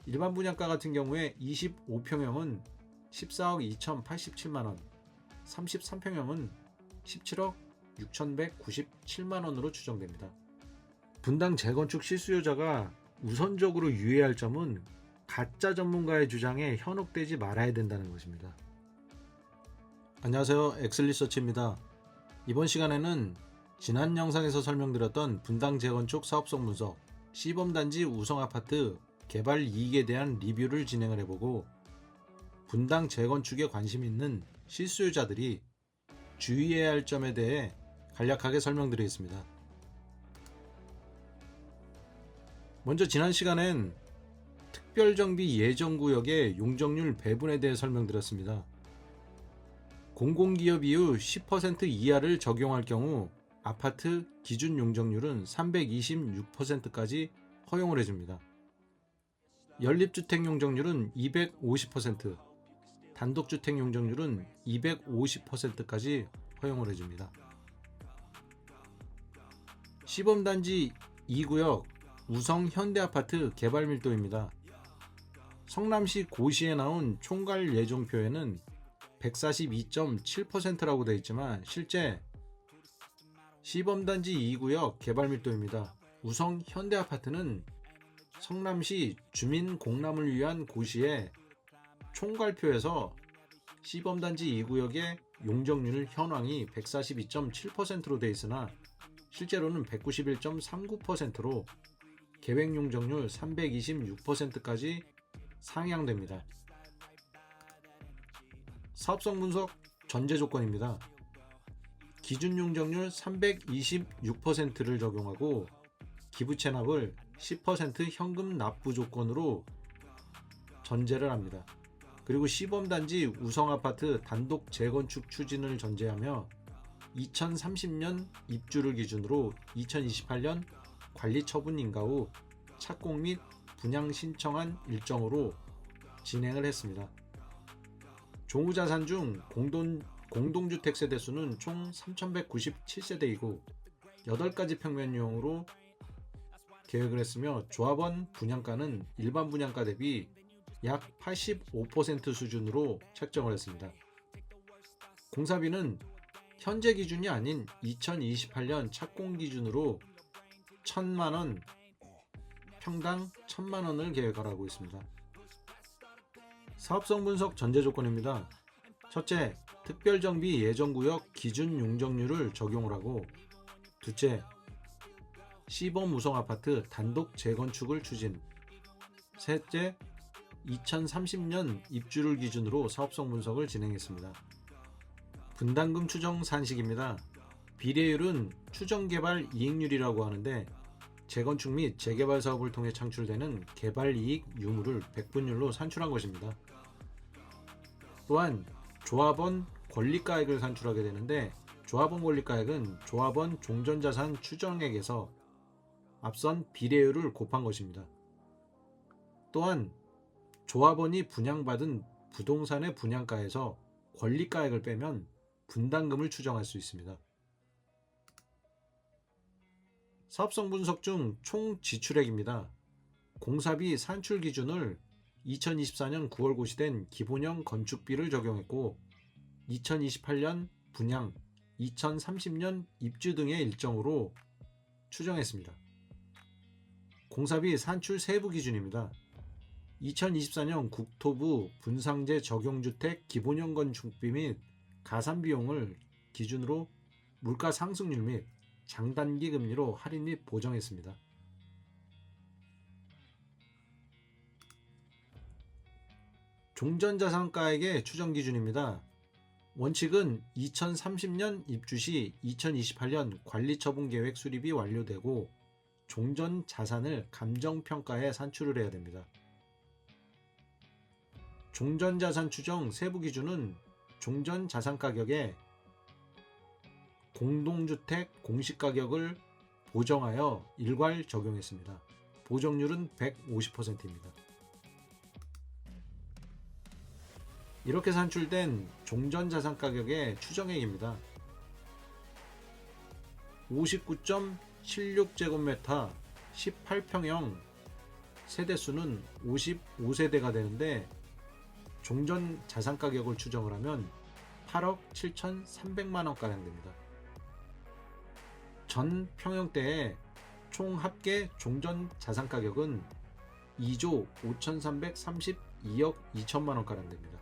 일반 분양가 같은 경우에 25평형은 14억 2,087만원, 33평형은 17억 6,197만원으로 추정됩니다. 분당 재건축 실수요자가 우선적으로 유의할 점은 가짜 전문가의 주장에 현혹되지 말아야 된다는 것입니다. 안녕하세요, 엑슬리서치입니다. 이번 시간에는 지난 영상에서 설명드렸던 분당 재건축 사업성 분석, 시범단지 우성아파트 개발 이익에 대한 리뷰를 진행을 해보고, 분당 재건축에 관심 있는 실수요자들이 주의해야 할 점에 대해 간략하게 설명드리겠습니다. 먼저 지난 시간엔 특별정비 예정구역의 용적률 배분에 대해 설명드렸습니다. 공공기업 이후 10% 이하를 적용할 경우 아파트 기준 용적률은 326%까지 허용을 해줍니다. 연립주택 용적률은 250%, 단독주택 용적률은 250%까지 허용을 해줍니다. 시범단지 2구역 우성 현대아파트 개발 밀도입니다. 성남시 고시에 나온 총괄 예정표에는 142.7%라고 되어 있지만 실제 시범단지 2구역 개발 밀도입니다. 우성 현대아파트는 성남시 주민 공람을 위한 고시에 총괄표에서 시범단지 2구역의 용적률 현황이 142.7%로 되어 있으나 실제로는 191.39%로 계획 용적률 326%까지 상향됩니다. 사업성 분석 전제 조건입니다. 기준 용적률 326%를 적용하고 기부 체납을 10% 현금 납부 조건으로 전제를 합니다. 그리고 시범단지 우성아파트 단독 재건축 추진을 전제하며 2030년 입주를 기준으로 2028년 관리처분 인가 후 착공 및 분양 신청한 일정으로 진행을 했습니다. 종우자산 중 공동주택 세대수는 총 3,197세대이고 8가지 평면유형으로 계획을 했으며 조합원 분양가는 일반 분양가 대비 약 85% 수준으로 책정을 했습니다. 공사비는 현재 기준이 아닌 2028년 착공 기준으로 1,000만원, 평당 1,000만원을 계획하고 있습니다. 사업성 분석 전제 조건입니다. 첫째, 특별정비 예정구역 기준 용적률을 적용을 하고, 둘째, 시범 우성아파트 단독 재건축을 추진, 셋째, 2030년 입주를 기준으로 사업성 분석을 진행했습니다. 분담금 추정 산식입니다. 비례율은 추정개발 이익률이라고 하는데 재건축 및 재개발 사업을 통해 창출되는 개발이익 유무를 백분율로 산출한 것입니다. 또한 조합원 권리가액을 산출하게 되는데 조합원 권리가액은 조합원 종전자산 추정액에서 앞선 비례율을 곱한 것입니다. 또한 조합원이 분양받은 부동산의 분양가에서 권리가액을 빼면 분담금을 추정할 수 있습니다. 사업성 분석 중 총 지출액입니다. 공사비 산출 기준을 2024년 9월 고시된 기본형 건축비를 적용했고 2028년 분양, 2030년 입주 등의 일정으로 추정했습니다. 공사비 산출 세부 기준입니다. 2024년 국토부 분상제 적용주택 기본형 건축비 및 가산비용을 기준으로 물가 상승률 및 장단기 금리로 할인 및 보정했습니다. 종전자산가액의 추정 기준입니다. 원칙은 2030년 입주 시 2028년 관리처분계획 수립이 완료되고 종전자산을 감정평가해 산출을 해야 됩니다. 종전자산 추정 세부 기준은 종전자산가격에 공동주택 공시가격을 보정하여 일괄 적용했습니다. 보정률은 150%입니다. 이렇게 산출된 종전자산가격의 추정액입니다. 59.76제곱미터 18평형 세대수는 55세대가 되는데 종전 자산 가격을 추정을 하면 8억 7,300만원가량 됩니다. 전 평형대의 총 합계 종전 자산 가격은 2조 5,332억 2천만원가량 됩니다.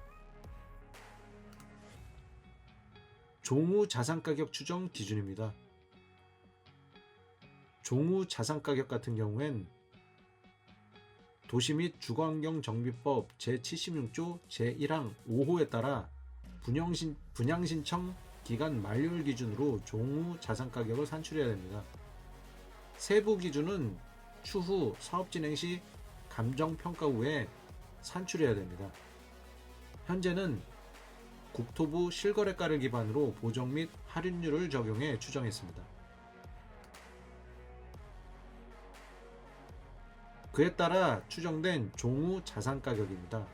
종후 자산가격 추정 기준입니다. 종후 자산가격 같은 경우엔 도시 및 주거환경정비법 제76조 제1항 5호에 따라 분양신청 기간 만료일 기준으로 종후 자산가격을 산출해야 됩니다. 세부 기준은 추후 사업 진행 시 감정평가 후에 산출해야 됩니다. 현재는 국토부 실거래가를 기반으로 보정 및 할인율을 적용해 추정했습니다. 그에 따라 추정된 종후 자산가격입니다.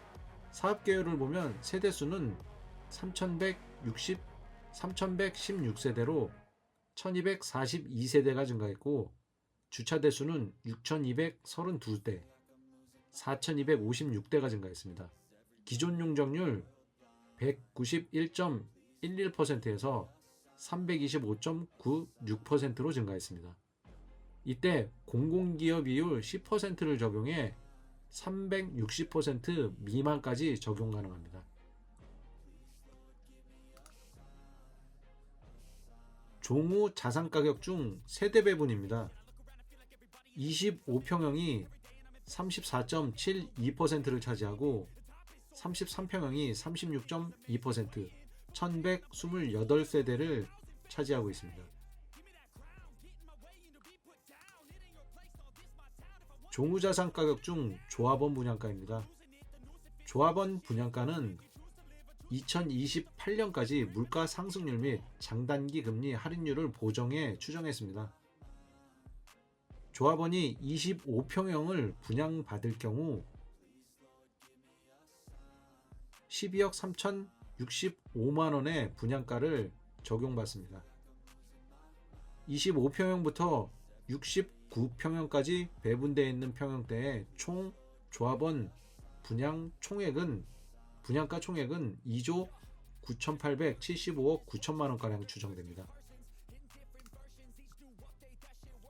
사업계열을 보면 세대수는 3,116세대로 1,242세대가 증가했고 주차대수는 6,232대, 4,256대가 증가했습니다. 기존 용적률 191.11%에서 325.96%로 증가했습니다. 이때 공공기업이율 10%를 적용해 360% 미만까지 적용 가능합니다. 종후 자산가격 중 세대 배분입니다. 25평형이 34.72%를 차지하고 33평형이 36.2%, 1128세대를 차지하고 있습니다. 종후자산 가격 중 조합원 분양가입니다. 조합원 분양가는 2028년까지 물가 상승률 및 장단기 금리 할인율을 보정해 추정했습니다. 조합원이 25평형을 분양받을 경우 12억 3,065만원의 분양가를 적용받습니다. 25평형부터 69평형까지 배분되어 있는 평형대의 총 조합원 분양가 총액은 2조 9,875억 9천만원가량 추정됩니다.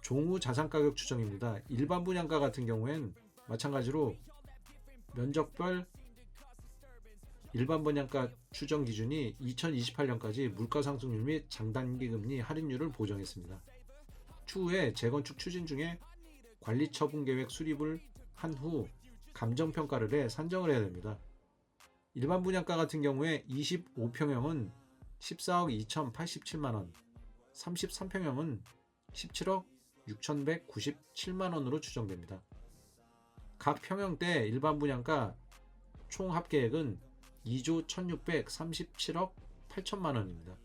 종후 자산가격 추정입니다. 일반 분양가 같은 경우엔 마찬가지로 면적별 일반 분양가 추정 기준이 2028년까지 물가 상승률 및 장단기 금리 할인율을 보정했습니다. 추후에 재건축 추진 중에 관리처분계획 수립을 한 후 감정평가를 해 산정을 해야 됩니다. 일반 분양가 같은 경우에 25평형은 14억 2,087만원, 33평형은 17억 6,197만원으로 추정됩니다. 각 평형대 일반 분양가 총 합계액은 2조 1,637억 8천만원입니다.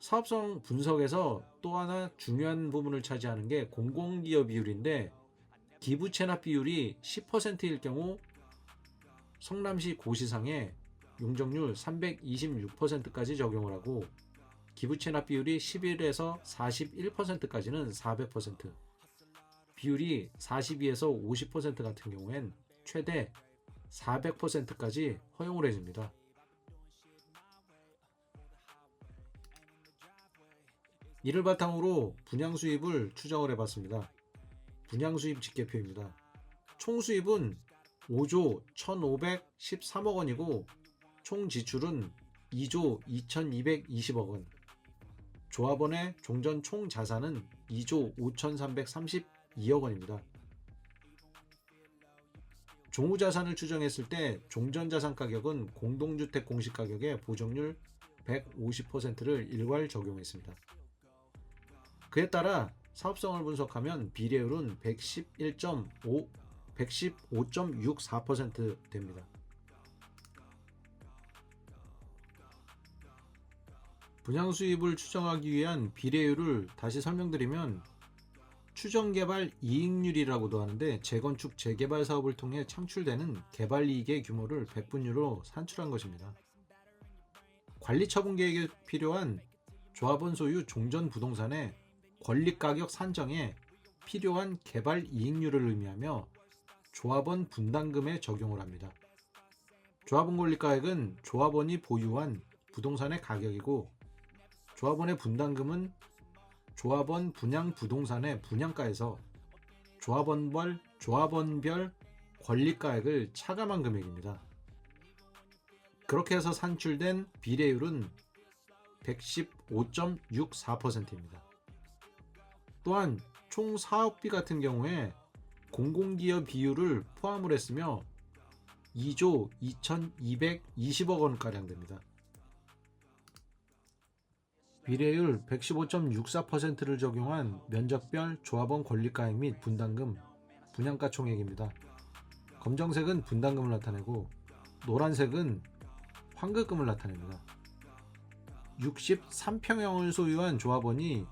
사업성 분석에서 또 하나 중요한 부분을 차지하는 게 공공기업 비율인데 기부 체납 비율이 10%일 경우 성남시 고시상에 용적률 326%까지 적용을 하고 기부 체납 비율이 11에서 41%까지는 400%, 비율이 42에서 50% 같은 경우엔 최대 400%까지 허용을 해줍니다. 이를 바탕으로 분양수입을 추정을 해봤습니다. 분양수입 집계표입니다. 총 수입은 5조 1,513억 원이고 총 지출은 2조 2,220억 원, 조합원의 종전 총 자산은 2조 5,332억 원입니다. 종후자산을 추정했을 때 종전자산 가격은 공동주택 공시가격의 보정률 150%를 일괄 적용했습니다. 그에 따라 사업성을 분석하면 비례율은 115.64% 됩니다. 분양수입을 추정하기 위한 비례율을 다시 설명드리면 추정개발 이익률이라고도 하는데 재건축 재개발 사업을 통해 창출되는 개발이익의 규모를 백분율로 산출한 것입니다. 관리처분 계획에 필요한 조합원 소유 종전 부동산의 권리가격 산정에 필요한 개발 이익률을 의미하며 조합원 분담금에 적용을 합니다. 조합원 권리가액은 조합원이 보유한 부동산의 가격이고 조합원의 분담금은 조합원 분양 부동산의 분양가에서 조합원별 권리가액을 차감한 금액입니다. 그렇게 해서 산출된 비례율은 115.64%입니다. 또한 총 사업비 같은 경우에 공공기여 비율을 포함을 했으며 2조 2220억 원가량 됩니다. 비례율 115.64%를 적용한 면적별 조합원 권리가액 및 분담금, 분양가 총액입니다. 검정색은 분담금을 나타내고 노란색은 환급금을 나타냅니다. 63평형을 소유한 조합원이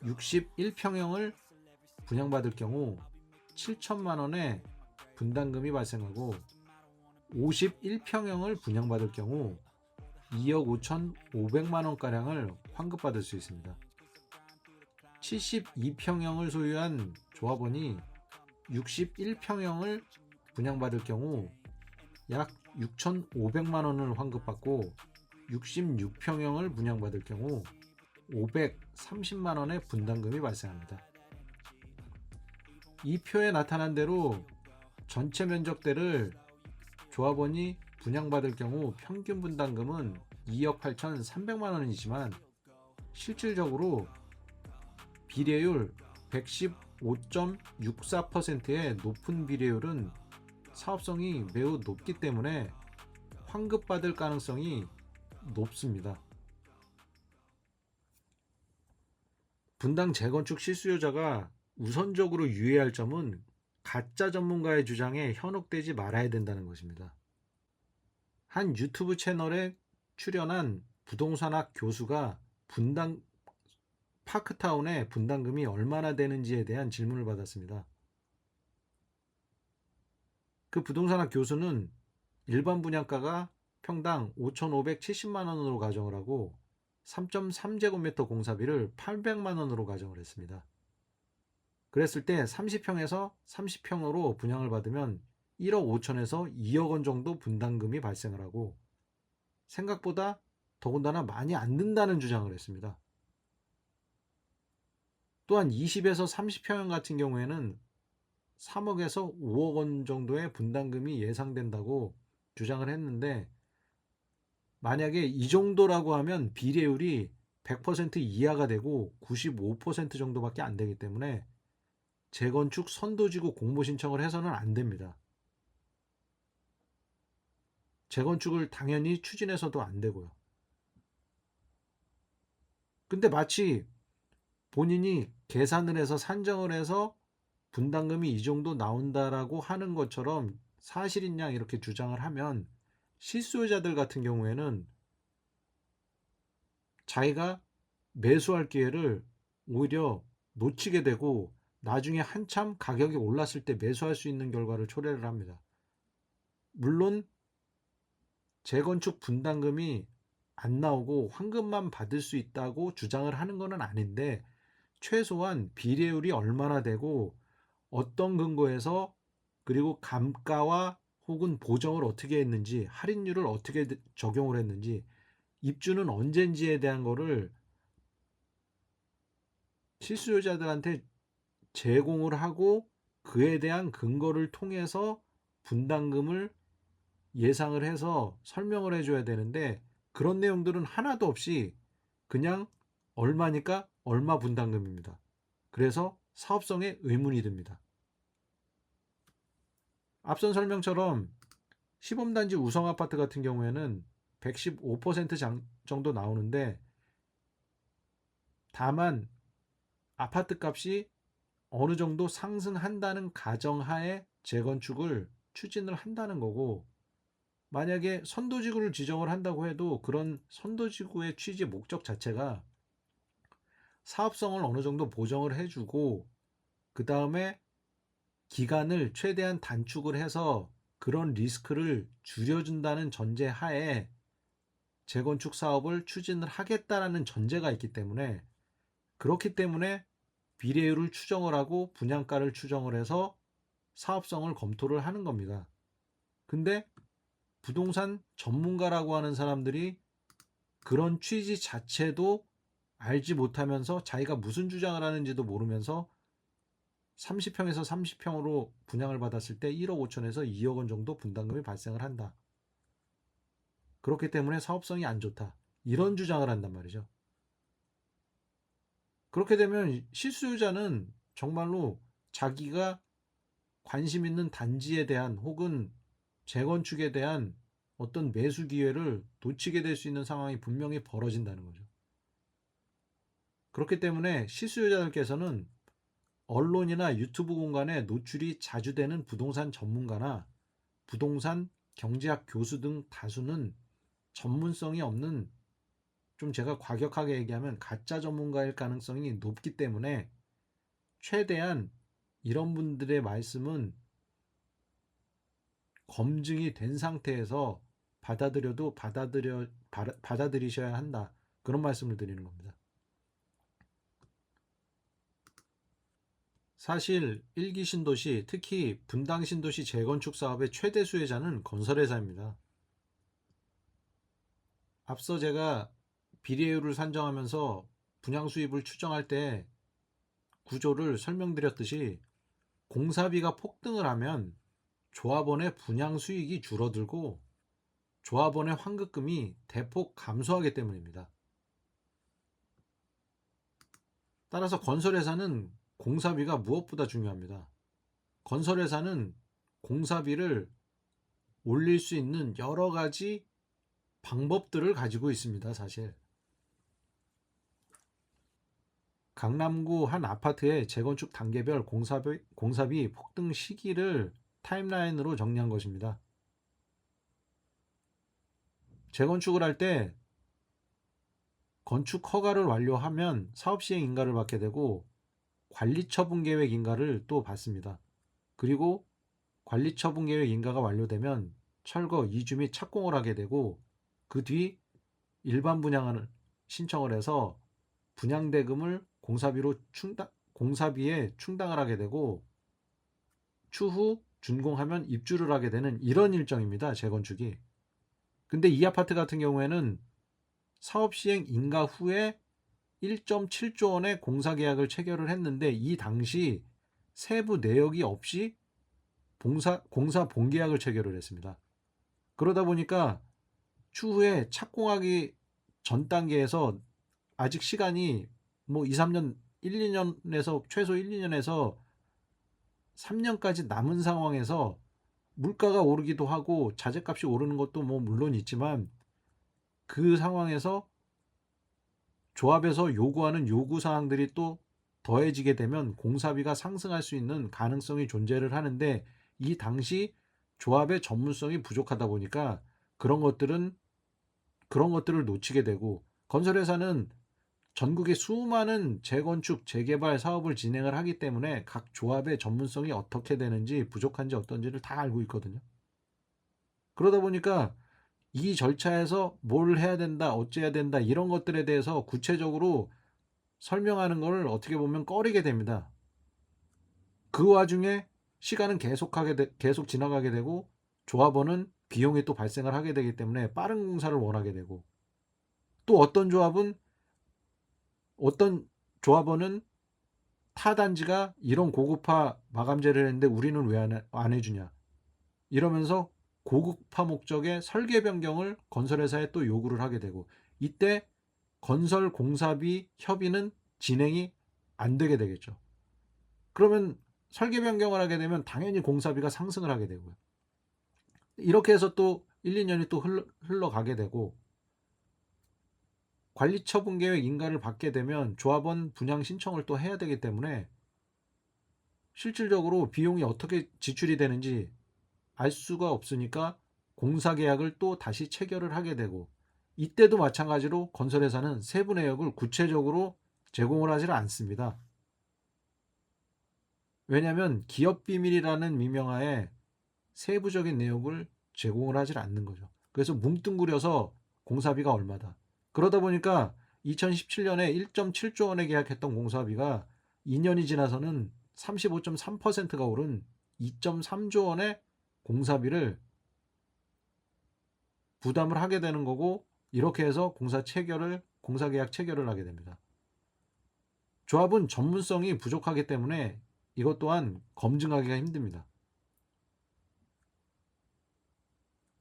61평형을 분양받을 경우 7천만 원의 분담금이 발생하고 51평형을 분양받을 경우 2억 5,500만 원가량을 환급받을 수 있습니다. 72평형을 소유한 조합원이 61평형을 분양받을 경우 약 6,500만 원을 환급받고 66평형을 분양받을 경우 530만 원의 분담금이 발생합니다. 이 표에 나타난 대로 전체 면적대를 조합원이 분양받을 경우 평균 분담금은 2억 8,300만 원이지만 실질적으로 비례율 115.64%의 높은 비례율은 사업성이 매우 높기 때문에 환급받을 가능성이 높습니다. 분당 재건축 실수요자가 우선적으로 유의할 점은 가짜 전문가의 주장에 현혹되지 말아야 된다는 것입니다. 한 유튜브 채널에 출연한 부동산학 교수가 분당 파크타운의 분담금이 얼마나 되는지에 대한 질문을 받았습니다. 그 부동산학 교수는 일반 분양가가 평당 5,570만 원으로 가정을 하고 3.3제곱미터 공사비를 800만 원으로 가정을 했습니다. 그랬을 때 30평에서 30평으로 분양을 받으면 1억 5천에서 2억 원 정도 분담금이 발생을 하고 생각보다 더군다나 많이 안 든다는 주장을 했습니다. 또한 20에서 30평형 같은 경우에는 3억에서 5억 원 정도의 분담금이 예상된다고 주장을 했는데 만약에 이 정도라고 하면 비례율이 100% 이하가 되고 95% 정도밖에 안 되기 때문에 재건축 선도지구 공모 신청을 해서는 안 됩니다. 재건축을 당연히 추진해서도 안 되고요. 근데 마치 본인이 계산을 해서 산정을 해서 분담금이 이 정도 나온다라고 하는 것처럼 사실인 양 이렇게 주장을 하면 실수요자들 같은 경우에는 자기가 매수할 기회를 오히려 놓치게 되고 나중에 한참 가격이 올랐을 때 매수할 수 있는 결과를 초래를 합니다. 물론 재건축 분담금이 안 나오고 환급만 받을 수 있다고 주장을 하는 것은 아닌데 최소한 비례율이 얼마나 되고 어떤 근거에서 그리고 감가와 혹은 보정을 어떻게 했는지 할인율을 어떻게 적용을 했는지 입주는 언제인지에 대한 거를 실수요자들한테 제공을 하고 그에 대한 근거를 통해서 분담금을 예상을 해서 설명을 해줘야 되는데 그런 내용들은 하나도 없이 그냥 얼마니까 얼마 분담금입니다. 그래서 사업성에 의문이 듭니다. 앞선 설명처럼 시범단지 우성아파트 같은 경우에는 115% 정도 나오는데 다만 아파트 값이 어느 정도 상승한다는 가정하에 재건축을 추진을 한다는 거고 만약에 선도지구를 지정을 한다고 해도 그런 선도지구의 취지 목적 자체가 사업성을 어느 정도 보정을 해주고 그 다음에 기간을 최대한 단축을 해서 그런 리스크를 줄여준다는 전제하에 재건축 사업을 추진을 하겠다라는 전제가 있기 때문에, 그렇기 때문에 비례율을 추정을 하고 분양가를 추정을 해서 사업성을 검토를 하는 겁니다. 근데 부동산 전문가라고 하는 사람들이 그런 취지 자체도 알지 못하면서 자기가 무슨 주장을 하는지도 모르면서 30평에서 30평으로 분양을 받았을 때 1억 5천에서 2억 원 정도 분담금이 발생을 한다. 그렇기 때문에 사업성이 안 좋다. 이런 주장을 한단 말이죠. 그렇게 되면 실수요자는 정말로 자기가 관심 있는 단지에 대한 혹은 재건축에 대한 어떤 매수 기회를 놓치게 될 수 있는 상황이 분명히 벌어진다는 거죠. 그렇기 때문에 실수요자들께서는 언론이나 유튜브 공간에 노출이 자주 되는 부동산 전문가나 부동산 경제학 교수 등 다수는 전문성이 없는, 좀 제가 과격하게 얘기하면 가짜 전문가일 가능성이 높기 때문에 최대한 이런 분들의 말씀은 검증이 된 상태에서 받아들이셔야 한다. 그런 말씀을 드리는 겁니다. 사실 1기 신도시, 특히 분당 신도시 재건축 사업의 최대 수혜자는 건설회사입니다. 앞서 제가 비례율을 산정하면서 분양 수입을 추정할 때 구조를 설명드렸듯이, 공사비가 폭등을 하면 조합원의 분양 수익이 줄어들고 조합원의 환급금이 대폭 감소하기 때문입니다. 따라서 건설회사는 공사비가 무엇보다 중요합니다. 건설회사는 공사비를 올릴 수 있는 여러 가지 방법들을 가지고 있습니다. 사실 강남구 한 아파트의 재건축 단계별 공사비 폭등 시기를 타임라인으로 정리한 것입니다. 재건축을 할 때 건축 허가를 완료하면 사업시행 인가를 받게 되고 관리처분계획 인가를 또 받습니다. 그리고 관리처분계획 인가가 완료되면 철거, 이주 및 착공을 하게 되고, 그 뒤 일반 분양을 신청을 해서 분양대금을 공사비에 충당을 하게 되고, 추후 준공하면 입주를 하게 되는 이런 일정입니다. 재건축이. 근데 이 아파트 같은 경우에는 사업시행 인가 후에 1.7조 원의 공사계약을 체결을 했는데, 이 당시 세부 내역이 없이 공사 본계약을 체결을 했습니다. 그러다 보니까 추후에 착공하기 전 단계에서 아직 시간이 뭐 2, 3년, 1, 2년에서 최소 1, 2년에서 3년까지 남은 상황에서 물가가 오르기도 하고 자재값이 오르는 것도 뭐 물론 있지만, 그 상황에서 조합에서 요구하는 요구 사항들이 또 더해지게 되면 공사비가 상승할 수 있는 가능성이 존재를 하는데, 이 당시 조합의 전문성이 부족하다 보니까 그런 것들을 놓치게 되고, 건설회사는 전국에 수많은 재건축, 재개발 사업을 진행을 하기 때문에 각 조합의 전문성이 어떻게 되는지, 부족한지 어떤지를 다 알고 있거든요. 그러다 보니까 이 절차에서 뭘 해야 된다, 어째야 된다, 이런 것들에 대해서 구체적으로 설명하는 걸 어떻게 보면 꺼리게 됩니다. 그 와중에 시간은 계속 지나가게 되고 조합원은 비용이 또 발생을 하게 되기 때문에 빠른 공사를 원하게 되고, 또 어떤 조합원은 타 단지가 이런 고급화 마감재를 했는데 우리는 왜 안 해주냐, 이러면서 고급화 목적의 설계 변경을 건설회사에 또 요구를 하게 되고, 이때 건설 공사비 협의는 진행이 안 되게 되겠죠. 그러면 설계 변경을 하게 되면 당연히 공사비가 상승을 하게 되고요. 이렇게 해서 또 1, 2년이 또 흘러가게 되고, 관리처분계획 인가를 받게 되면 조합원 분양 신청을 또 해야 되기 때문에 실질적으로 비용이 어떻게 지출이 되는지 알 수가 없으니까 공사계약을 또 다시 체결을 하게 되고, 이때도 마찬가지로 건설회사는 세부 내역을 구체적으로 제공을 하지 않습니다. 왜냐하면 기업비밀이라는 미명하에 세부적인 내용을 제공을 하지 않는 거죠. 그래서 뭉뚱그려서 공사비가 얼마다. 그러다 보니까 2017년에 1.7조 원에 계약했던 공사비가 2년이 지나서는 35.3%가 오른 2.3조 원의 공사비를 부담을 하게 되는 거고, 이렇게 해서 공사계약 체결을 하게 됩니다. 조합은 전문성이 부족하기 때문에 이것 또한 검증하기가 힘듭니다.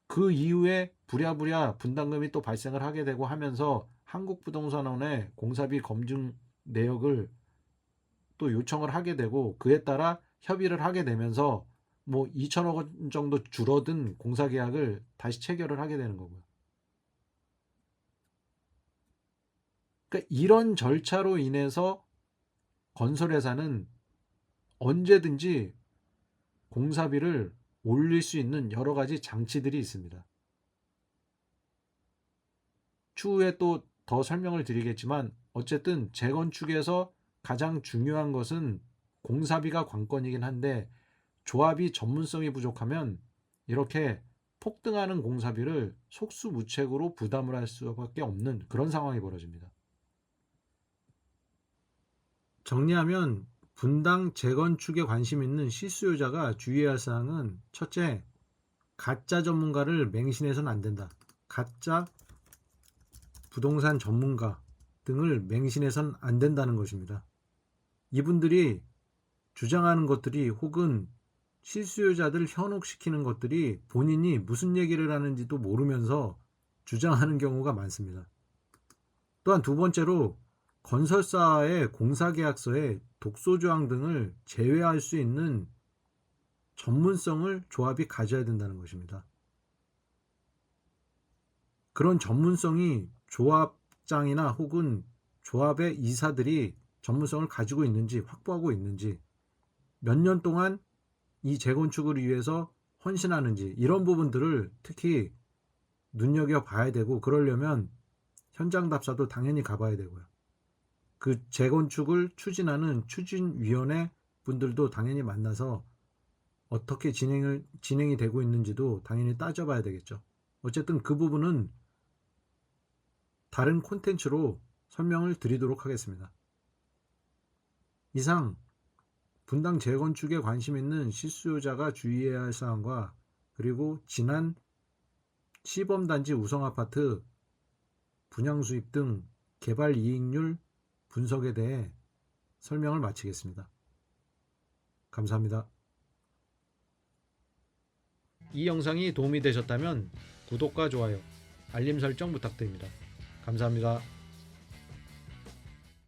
그 이후에 부랴부랴 분담금이 또 발생을 하게 되고 하면서 한국부동산원의 공사비 검증 내역을 또 요청을 하게 되고, 그에 따라 협의를 하게 되면서 2천억 원 정도 줄어든 공사계약을 다시 체결을 하게 되는 거고요. 그러니까 이런 절차로 인해서 건설회사는 언제든지 공사비를 올릴 수 있는 여러 가지 장치들이 있습니다. 추후에 또 더 설명을 드리겠지만, 어쨌든 재건축에서 가장 중요한 것은 공사비가 관건이긴 한데, 조합이 전문성이 부족하면 이렇게 폭등하는 공사비를 속수무책으로 부담을 할 수밖에 없는 그런 상황이 벌어집니다. 정리하면 분당 재건축에 관심 있는 실수요자가 주의해야 할 사항은, 첫째, 가짜 전문가를 맹신해서는 안 된다. 가짜 부동산 전문가 등을 맹신해서는 안 된다는 것입니다. 이분들이 주장하는 것들이, 혹은 실수요자들 현혹시키는 것들이 본인이 무슨 얘기를 하는지도 모르면서 주장하는 경우가 많습니다. 또한 두 번째로, 건설사의 공사계약서에 독소조항 등을 제외할 수 있는 전문성을 조합이 가져야 된다는 것입니다. 그런 전문성이 조합장이나 혹은 조합의 이사들이 전문성을 가지고 있는지, 확보하고 있는지, 몇 년 동안 이 재건축을 위해서 헌신하는지, 이런 부분들을 특히 눈여겨봐야 되고, 그러려면 현장 답사도 당연히 가봐야 되고요. 그 재건축을 추진하는 추진위원회 분들도 당연히 만나서 어떻게 진행이 되고 있는지도 당연히 따져봐야 되겠죠. 어쨌든 그 부분은 다른 콘텐츠로 설명을 드리도록 하겠습니다. 이상 분당 재건축에 관심 있는 실수요자가 주의해야 할 사항과, 그리고 지난 시범단지 우성아파트 분양수입 등 개발 이익률 분석에 대해 설명을 마치겠습니다. 감사합니다. 이 영상이 도움이 되셨다면 구독과 좋아요, 알림 설정 부탁드립니다. 감사합니다.